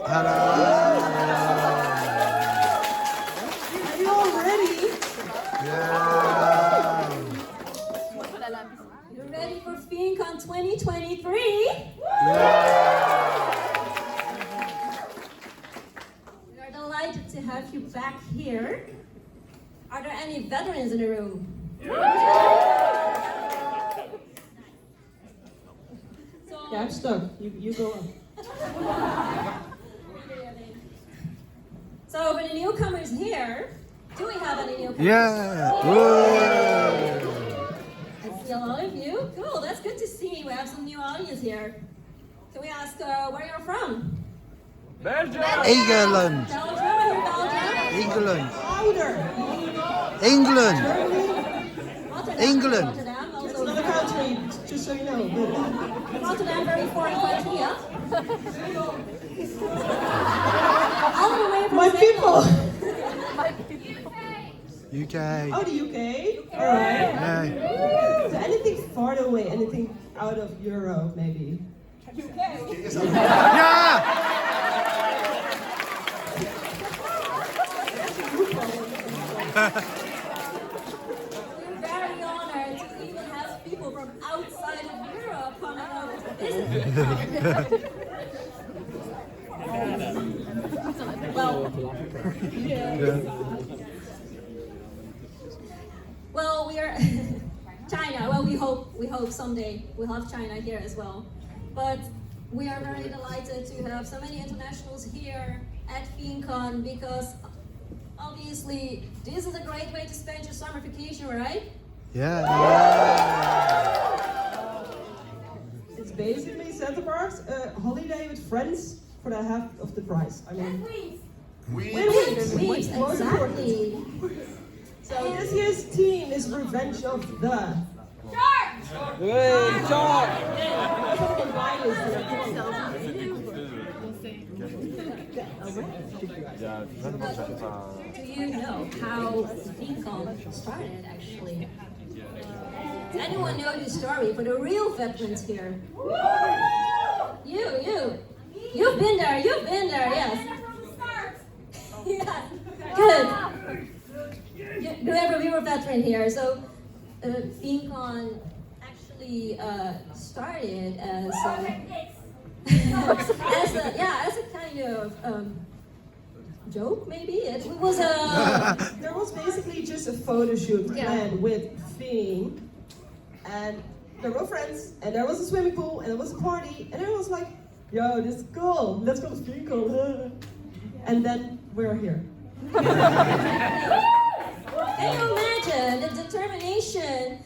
Hello. Are you all ready? Yeah. You're ready for viencon 2023? We are delighted to have you back here. Are there any veterans in the room? Yeah, I'm stuck. You go on. So for the newcomers here, do we have any newcomers? Yeah. Whoa. I see a lot of you. Cool, that's good to see. We have some new audience here. Can we ask where you're from? England. Belgium? I hear Belgium. England. Louder. England. Rotterdam. England. Rotterdam, It's also. another country, just so you know. Rotterdam, very foreign country, yeah? All the way from My Zeeland. people. UK. Oh, the UK. All right. Yeah. So anything farther away, anything out of Europe, maybe. Yeah. We're very honored to even have people from outside of Europe coming over to visit. Well, we are China. Well, we hope someday we'll have China here as well. But we are very delighted to have so many internationals here at viencon because obviously this is a great way to spend your summer vacation, right? Yeah. It's basically Santa Parks, a holiday with friends for the half of the price. I mean, Weeks, Most exactly. so this year's theme is Revenge of the. Do you know how viencon started actually? Does anyone know the story for the real veterans here? You've been there, yes. Yeah, good. You have a real veteran here. So, viencon actually started as as a kind of joke, maybe. It was a There was basically just a photo shoot planned with Feen, and there were friends, and there was a swimming pool, and there was a party, and everyone was like, "Yo, this is cool. Let's go to Feencon." And then we're here. Can you imagine the determination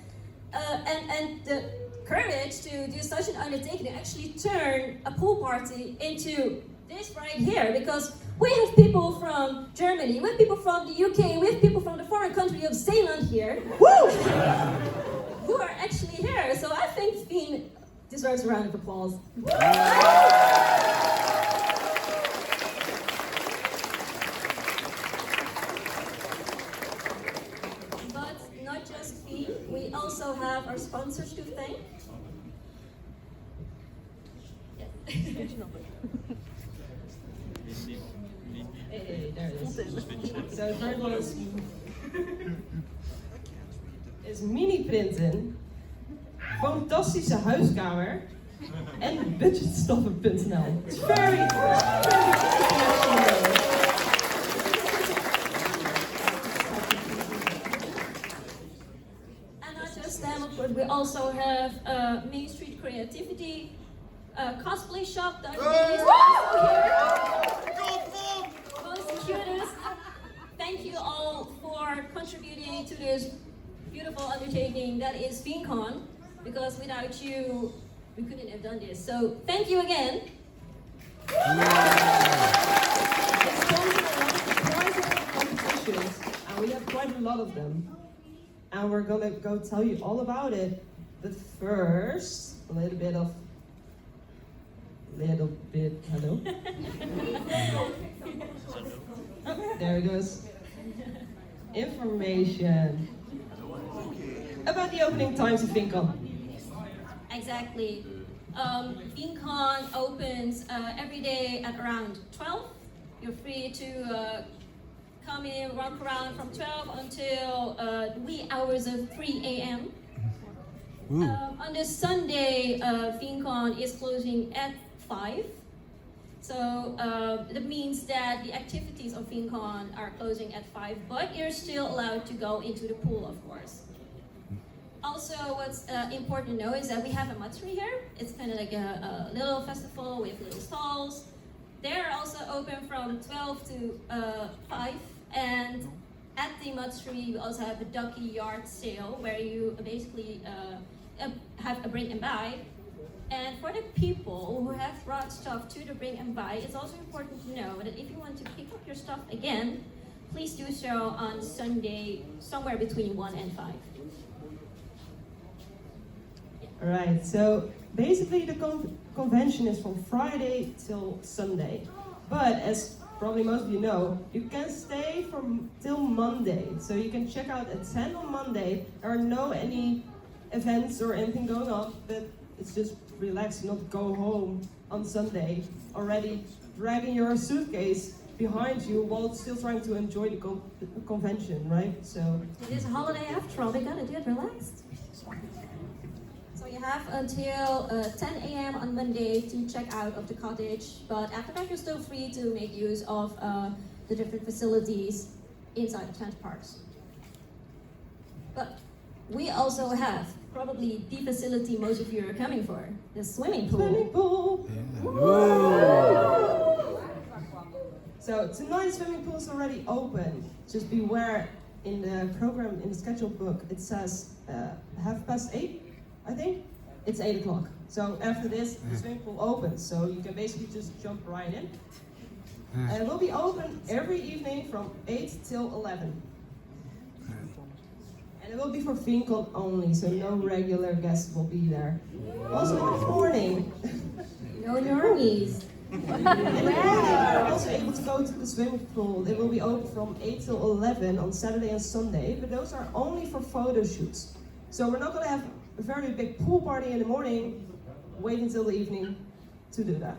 and the courage to do such an undertaking, to actually turn a pool party into this right here? Because we have people from Germany, we have people from the UK, we have people from the foreign country of Zeeland here. Woo! Who are actually here. So I think Fien deserves a round of applause. But not just Fien, we also have our sponsors to thank. Hey, there it is. So the first one is mini-printen, fantastische huiskamer en budgetstoffen.nl. It's very international. And not just them, of course, we also have Main Street Creativity, cosplay shop that is also here. Most cutest. Thank you all for contributing to this beautiful undertaking that is viencon, because without you, we couldn't have done this. So thank you again. They sponsor a lot of prizes competitions, and we have quite a lot of them. And we're gonna go tell you all about it. But first, a little bit, hello? There it goes. Information about the opening times of viencon. Exactly. Viencon opens every day at around 12. You're free to come in, walk around from 12 until the wee hours of 3 a.m. On this Sunday, viencon is closing at 5. So that means that the activities of viencon are closing at 5, but you're still allowed to go into the pool, of course. Also, what's important to know is that we have a matsuri here. It's kind of like a little festival with little stalls. They're also open from 12 to 5, and at the matsuri we also have a ducky yard sale where you basically have a bring and buy. And for the people who have brought stuff to the bring and buy, it's also important to know that if you want to pick up your stuff again, please do so on Sunday, somewhere between 1 and 5. Alright, so basically the convention is from Friday till Sunday. But as probably most of you know, you can stay till Monday. So you can check out at 10 on Monday. There are no any events or anything going on, but it's just relax, not go home on Sunday already dragging your suitcase behind you while still trying to enjoy the convention, right? So it is a holiday after all, we gotta do it relaxed. So you have until 10 a.m. on Monday to check out of the cottage, but after that you're still free to make use of the different facilities inside of Center Parks. But we also have probably the facility most of you are coming for, the swimming pool. Swimming pool! Whoa. So tonight's swimming pool is already open. Just beware, in the program, in the schedule book, it says 8:30, I think. It's 8 o'clock. So after this, the swimming pool opens. So you can basically just jump right in. And it will be open every evening from 8 till 11. And it will be for viencon only, so no regular guests will be there. Also in the morning. No normies. In the morning, you're also able to go to the swimming pool. It will be open from 8 till 11 on Saturday and Sunday, but those are only for photo shoots. So we're not going to have a very big pool party in the morning. Wait until the evening to do that.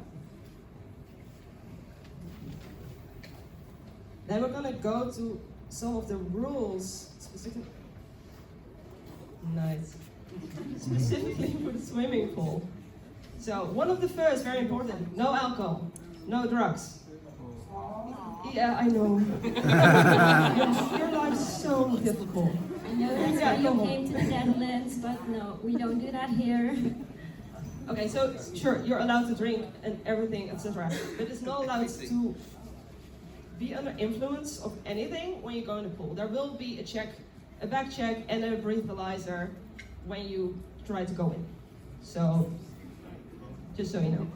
Then we're going to go to some of the rules specifically for the swimming pool. So one of the first, very important, no alcohol, no drugs. Yeah, I know. Your life's so difficult. I know that's why you came to the Netherlands, but no, we don't do that here. Okay, so sure, you're allowed to drink and everything, etc. But it's not allowed to be under influence of anything when you go in the pool. There will be a back check and a breathalyzer when you try to go in. So, just so you know.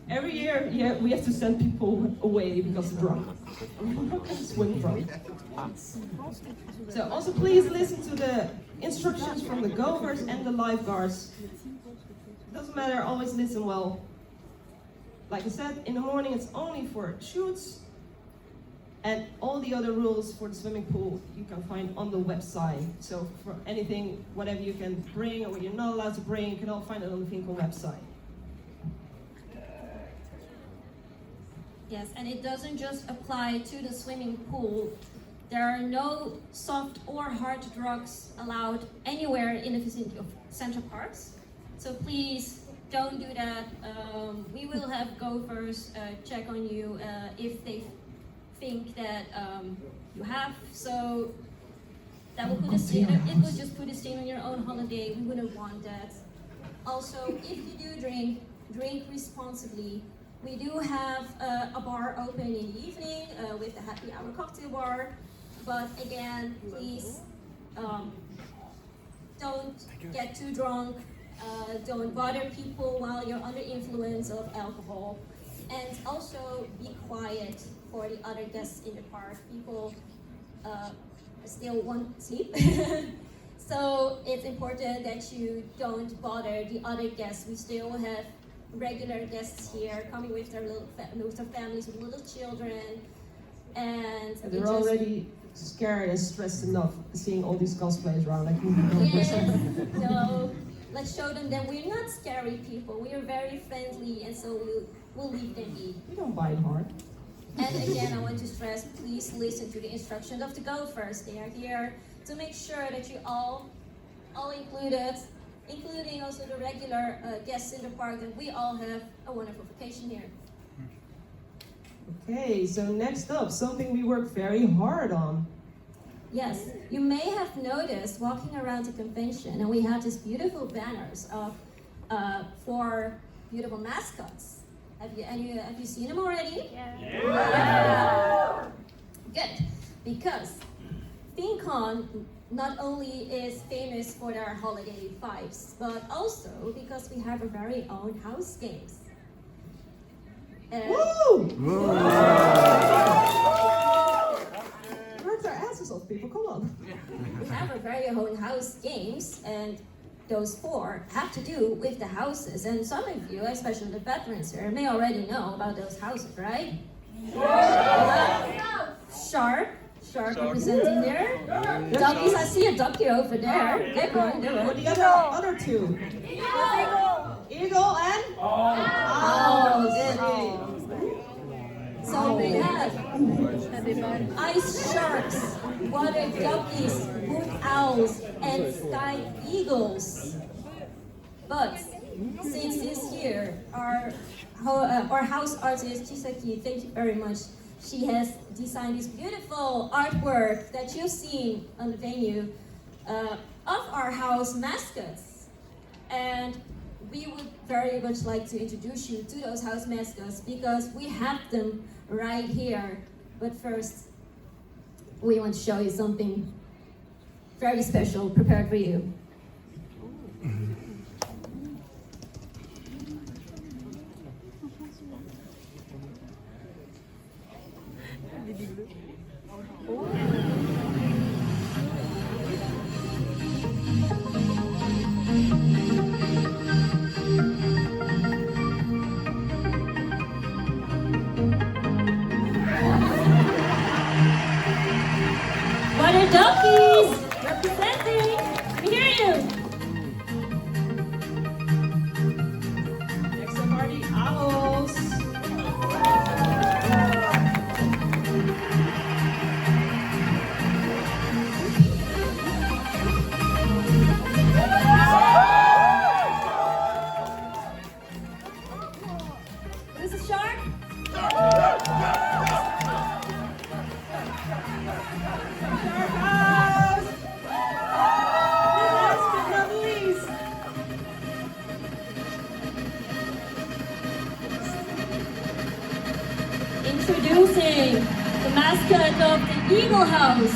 Every year, we have to send people away because they're drunk. We're not going to swim drunk. So also please listen to the instructions from the gophers and the lifeguards. Doesn't matter, always listen well. Like I said, in the morning it's only for shoots. And all the other rules for the swimming pool you can find on the website. So for anything, whatever you can bring or what you're not allowed to bring, you can all find it on the viencon website. Yes, and it doesn't just apply to the swimming pool. There are no soft or hard drugs allowed anywhere in the vicinity of Center Parks. So please don't do that. We will have gophers check on you if they think that you have. So that will put a stain. It will just put a stain on your own holiday. We wouldn't want that. Also, if you do drink responsibly. We do have a bar open in the evening with the happy hour cocktail bar, but again, please don't get too drunk, don't bother people while you're under influence of alcohol, and also be quiet for the other guests in the park. People still want sleep. So it's important that you don't bother the other guests. We still have regular guests here coming with their families with little children, and they're already scared and stressed enough seeing all these cosplays around. Like, yes, so let's show them that we're not scary people. We are very friendly, and so we'll leave them be. We don't bite hard. And again, I want to stress, please listen to the instructions of the gophers. They are here to make sure that you all included, including also the regular guests in the park, that we all have a wonderful vacation here. Okay, so next up, something we worked very hard on. Yes, you may have noticed walking around the convention, and we have these beautiful banners of 4 beautiful mascots. Have you seen them already? Yeah. Good, because viencon not only is famous for their holiday vibes, but also because we have our very own house games. Woo! Worked our asses off, people. Come on. We have our very own house games, and those 4 have to do with the houses. And some of you, especially the veterans here, may already know about those houses, right? Shark representing there. Duckies, I see a ducky over there. They're going. What do you got? Other 2. Eagle and? Oh, good. So we have ice sharks, water duckies, wood owls, and sky eagles. But since this year, our house artist Chisaki, thank you very much. She has designed this beautiful artwork that you've seen on the venue of our house mascots. And we would very much like to introduce you to those house mascots because we have them right here. But first, we want to show you something very special prepared for you. Water donkeys representing. We hear you. Next up are the owls. This is shark. Introducing the mascot of the Eagle House.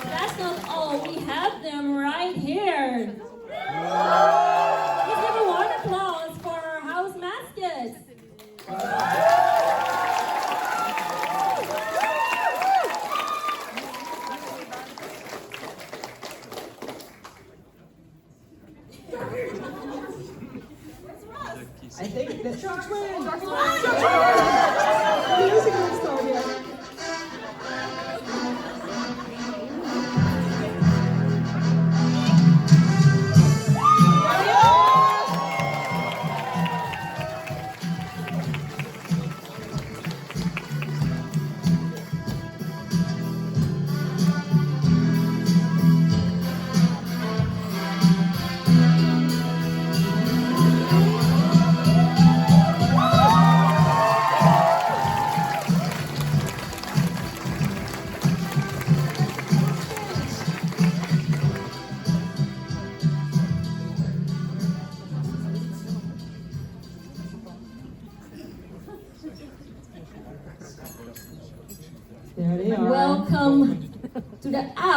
That's not all, we have them right here. Let's give a warm applause for our house mascots. I think the sharks win. Sharks win. The music will start here.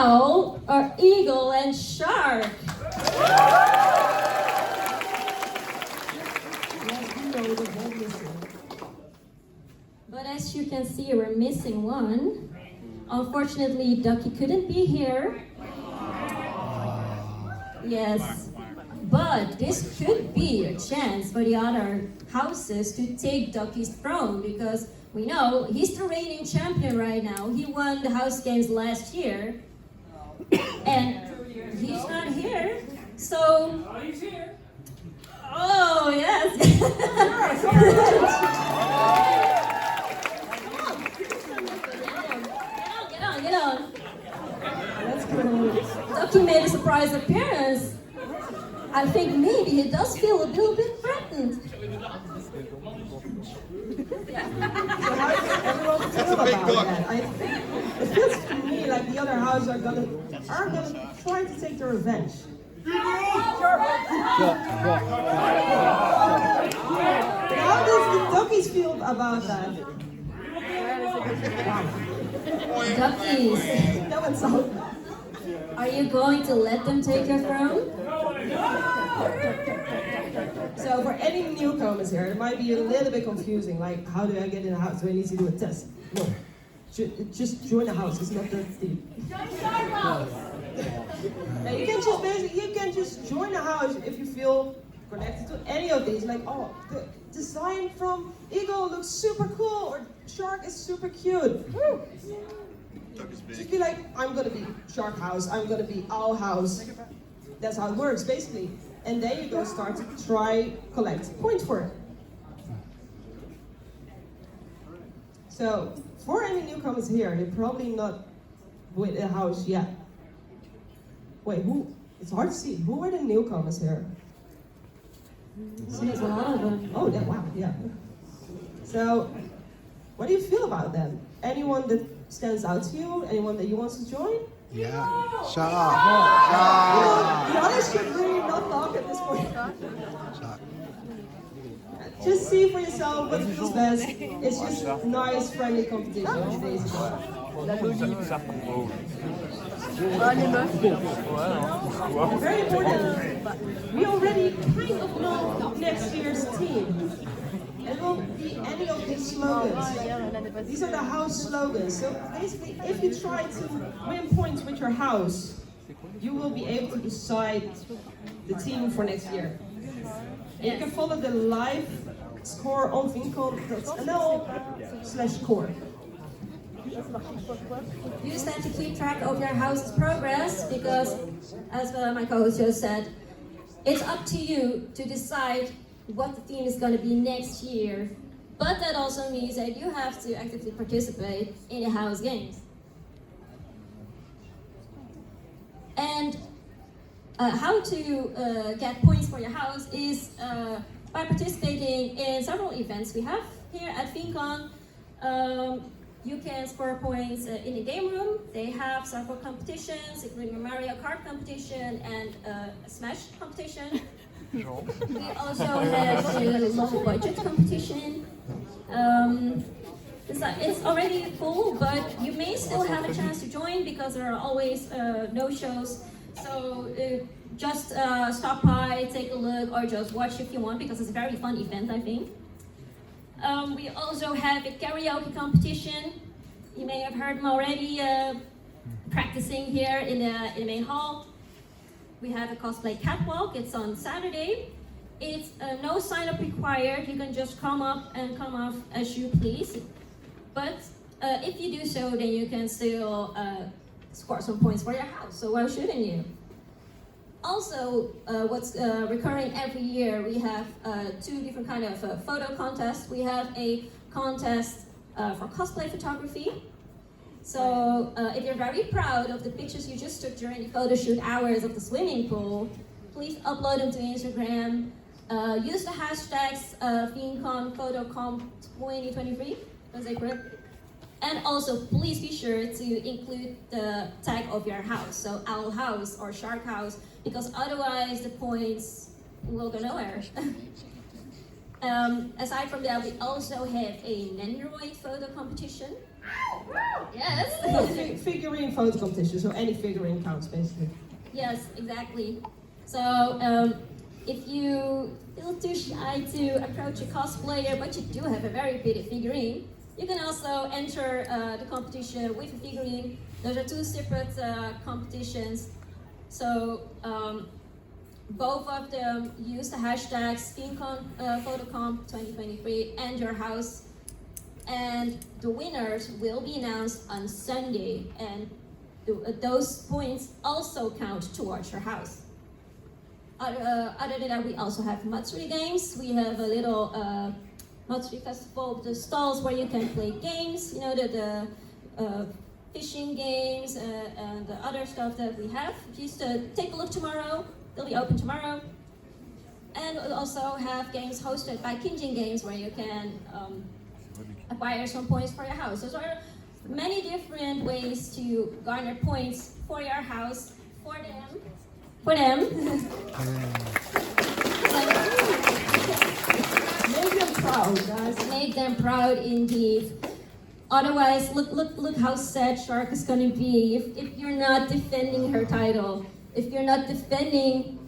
owl or eagle and shark? But as you can see, we're missing one. Unfortunately, Ducky couldn't be here. Yes, but this could be a chance for the other houses to take Ducky's throne, because we know he's the reigning champion right now. He won the house games last year, and he's not here. So, he's here. Oh yes. Get on. Let's go. Ducky made a surprise appearance. I think maybe he does feel a little bit threatened. Everyone feel about that. It feels to me like the other houses are gonna try to take their revenge. How does the Duckies feel about that? Duckies, That one's so. are you going to let them take your throne? So for any newcomers here, it might be a little bit confusing. Like, how do I get in the house? Do I need to do a test? No. Just join the house. It's not that deep. Now, you can just join the house if you feel connected to any of these. Like, oh, the design from Eagle looks super cool, or Shark is super cute. Woo. Just be like, I'm gonna be Shark House, I'm gonna be Owl House. That's how it works, basically. And then you go start to collect points for it. So, for any newcomers here, you're probably not with a house yet. Wait, who? It's hard to see. Who are the newcomers here? There's a lot of them. Oh, yeah, wow, yeah. So, what do you feel about them? Anyone that stands out to you? Anyone that you want to join? Yeah. Shut up. The others should really not talk at this point. Just see for yourself what feels best. It's just nice, friendly competition, basically. Very important. We already kind of know next year's team. It won't be any of these slogans. These are the house slogans. So basically, if you try to win points with your house, you will be able to decide the team for next year. And you can follow the live score on viencon.nl/core. Use that to keep track of your house's progress, because, as my co-host just said, it's up to you to decide what the theme is going to be next year. But that also means that you have to actively participate in the house games. And how to get points for your house is by participating in several events we have here at viencon. You can score points in the game room. They have several competitions, including a Mario Kart competition and a Smash competition. We also have a low budget competition. It's already full, but you may still have a chance to join because there are always no shows. So just stop by, take a look, or just watch if you want, because it's a very fun event, I think. We also have a karaoke competition. You may have heard them already practicing here in the main hall. We have a cosplay catwalk. It's on Saturday. It's no sign-up required. You can just come up and come off as you please. But if you do so, then you can still score some points for your house. So why shouldn't you? Also, what's recurring every year, we have two different kind of photo contests. We have a contest for cosplay photography. So if you're very proud of the pictures you just took during the photo shoot hours of the swimming pool, please upload them to Instagram. Use the hashtags vienconphotocomp2023. Was that correct? And also, please be sure to include the tag of your house, so Owl House or Shark House, because otherwise the points will go nowhere. Aside from that, we also have a Nandroid photo competition. Yes. Figurine photo competition, so any figurine counts basically. Yes, exactly. So, if you feel too shy to approach a cosplayer, but you do have a very pretty figurine, you can also enter the competition with a figurine. Those are two separate competitions. So, both of them use the hashtags viencon photocomp 2023 and your house. And the winners will be announced on Sunday, and those points also count towards your house. Other than that, we also have Matsuri games. We have a little Matsuri festival with the stalls where you can play games. You know, the fishing games and the other stuff that we have. Just take a look tomorrow. They'll be open tomorrow. And we'll also have games hosted by Kinjin Games where you can acquire some points for your house. Those are many different ways to garner points for your house, for them. Make them proud, guys. Make them proud indeed. Otherwise, look how sad Shark is gonna be if you're not defending her title. If you're not defending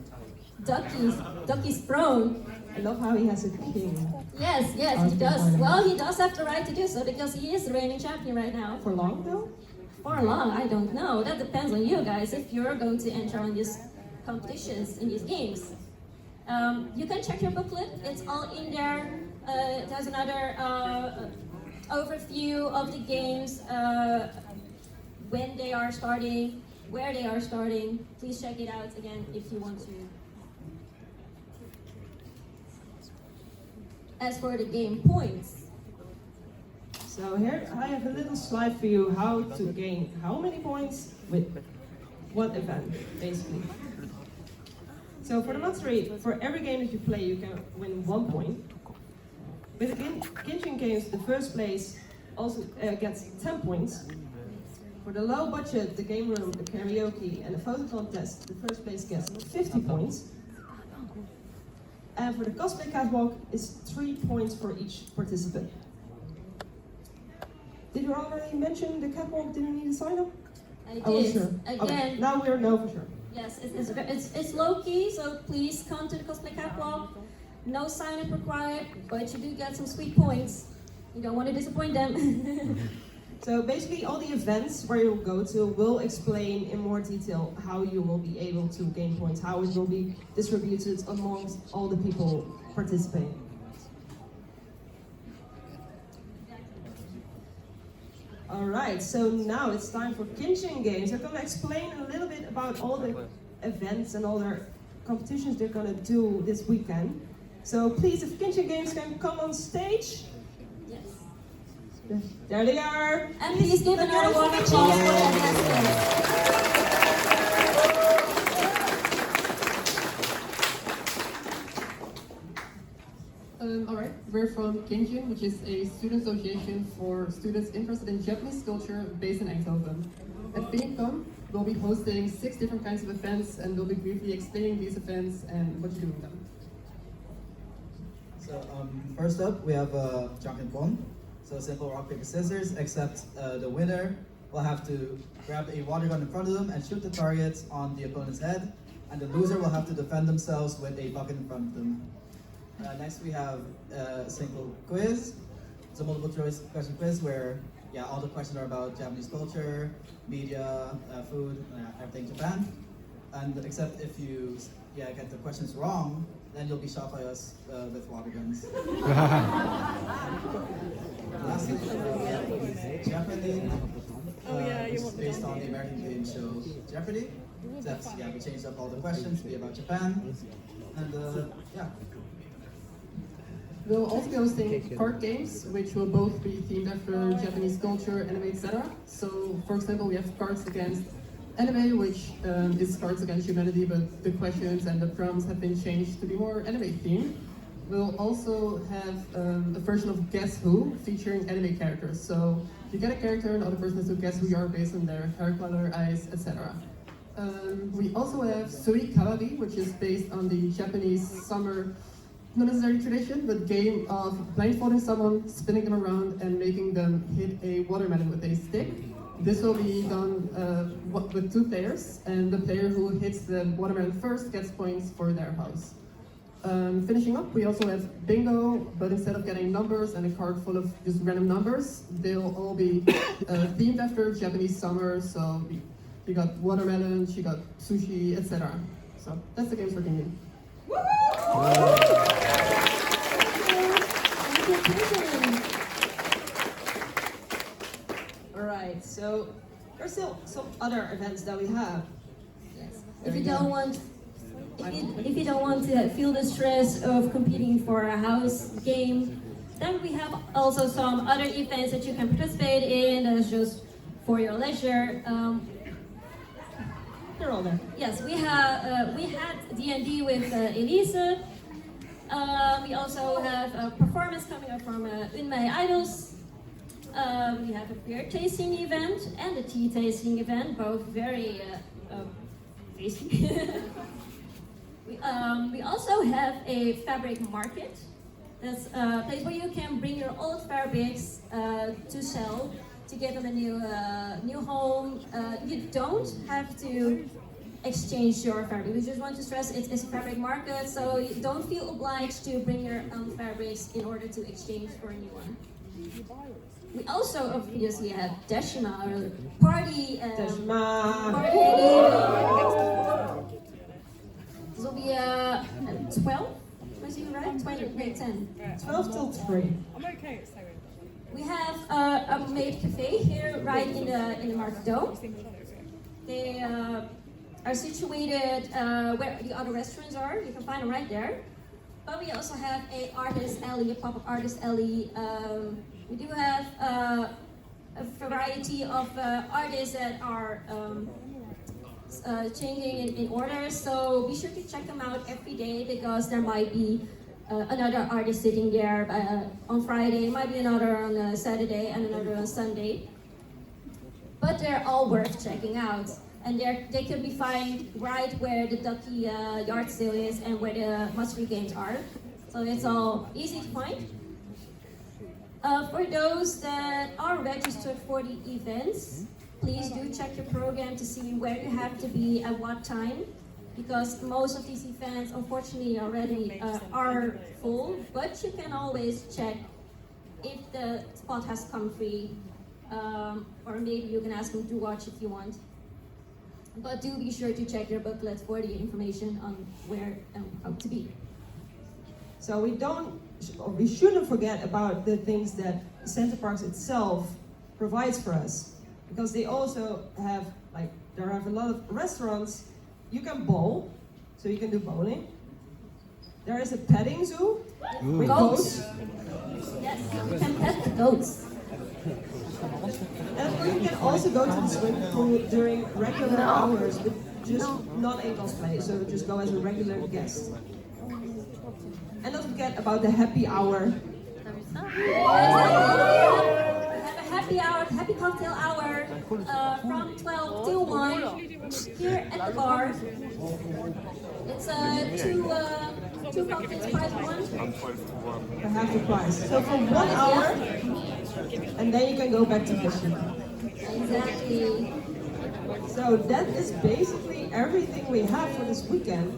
Ducky's throne. I love how he has a king. Yes, he does. Well, he does have the right to do so because he is the reigning champion right now. For long though? For long, I don't know. That depends on you guys if you're going to enter on these competitions, in these games. You can check your booklet. It's all in there. It has another overview of the games, when they are starting, where they are starting. Please check it out again if you want to. As for the game points, So here I have a little slide for you how to gain how many points with what event, basically. So for the Matsuri, for every game that you play, you can win 1 point. With the Genshin games, the first place also gets 10 points. For the low budget, the game room, the karaoke, and the photo contest, the first place gets 50 points. And for the cosplay catwalk, it's 3 points for each participant. Did you already mention the catwalk didn't need a sign up? I did. wasn't sure. Again, Okay, now we know for sure. yes, it's low key, so please come to the cosplay catwalk. No sign up required, but you do get some sweet points. You don't want to disappoint them. So basically all the events where you'll go to will explain in more detail how you will be able to gain points, how it will be distributed amongst all the people participating. Alright, so now it's time for Genshin Games. They're going to explain a little bit about all the events and all their competitions they're going to do this weekend. So please, if Genshin Games can come on stage. Yes. There they are. And please give another warm applause for them as Alright, we're from Kinjin, which is a student association for students interested in Japanese culture based in Eindhoven. At viencon, we'll be hosting 6 different kinds of events and we'll be briefly explaining these events and what you do with them. So first up, we have Jankenpon. So simple rock, paper, scissors, except the winner will have to grab a water gun in front of them and shoot the target on the opponent's head, and the loser will have to defend themselves with a bucket in front of them. Next we have a simple quiz. It's a multiple choice question quiz where all the questions are about Japanese culture, media, food, everything Japan. And except if you get the questions wrong, then you'll be shot by us with water guns. Lastly, Jeopardy. Which is based on the American game show Jeopardy. That's we changed up all the questions to be about Japan. And We'll also be hosting card games, which will both be themed after Japanese culture, anime, etc. So, for example, we have cards against anime, which is cards against humanity, but the questions and the prompts have been changed to be more anime themed. We'll also have a version of Guess Who, featuring anime characters. So, you get a character and the other person has to guess who you are based on their hair color, eyes, etc. We also have Suri Kawabi, which is based on the Japanese summer not necessarily tradition, but game of blindfolding someone, spinning them around, and making them hit a watermelon with a stick. This will be done with 2 players, and the player who hits the watermelon first gets points for their house. Finishing up, we also have bingo, but instead of getting numbers and a card full of just random numbers, they'll all be themed after Japanese summer. So you got watermelon, you got sushi, etc. So that's the games we're thinking. Alright, so there's still some other events that we have. If you don't want, if you don't want to feel the stress of competing for a house game, then we have also some other events that you can participate in. That is just for your leisure. They're all there. Yes, we had D&D with Elise. We also have a performance coming up from Unmei Idols. We have a beer tasting event and a tea tasting event, both very tasty. We also have a fabric market. That's a place where you can bring your old fabrics to sell, to give them a new home. You don't have to exchange your fabric. We just want to stress it's a fabric market, so you don't feel obliged to bring your own fabrics in order to exchange for a new one. We also obviously have Deshima, our party. Party this will be 12. Was you right? 20, grade 10. 12 till 3. We have a maid cafe here, right in the Market Dome. They are situated where the other restaurants are. You can find them right there. But we also have a artist alley, a pop-up artist alley. We do have a variety of artists that are changing in order. So be sure to check them out every day, because there might be another artist sitting there on Friday, might be another on Saturday, and another on Sunday. But they're all worth checking out. And they can be found right where the Ducky yard sale is and where the Matsuri games are. So it's all easy to find. For those that are registered for the events, please do check your program to see where you have to be at what time, because most of these events unfortunately already are full, but you can always check if the spot has come free, or maybe you can ask them to watch if you want. But do be sure to check your booklet for the information on where and how to be. So we shouldn't forget about the things that Center Parks itself provides for us, because they also have, there are a lot of restaurants. You can bowl, so you can do bowling. There is a petting zoo with goats. Yes, you can pet the goats. And you can also go to the swimming pool during regular hours, but just not in cosplay, so just go as a regular guest. And don't forget about the happy hour. We have a happy hour, happy cocktail hour from 12 till 1 here at the bar. It's two cocktails price one. For half the price. So for 1 hour, and then you can go back to fishing. Exactly. So that is basically everything we have for this weekend.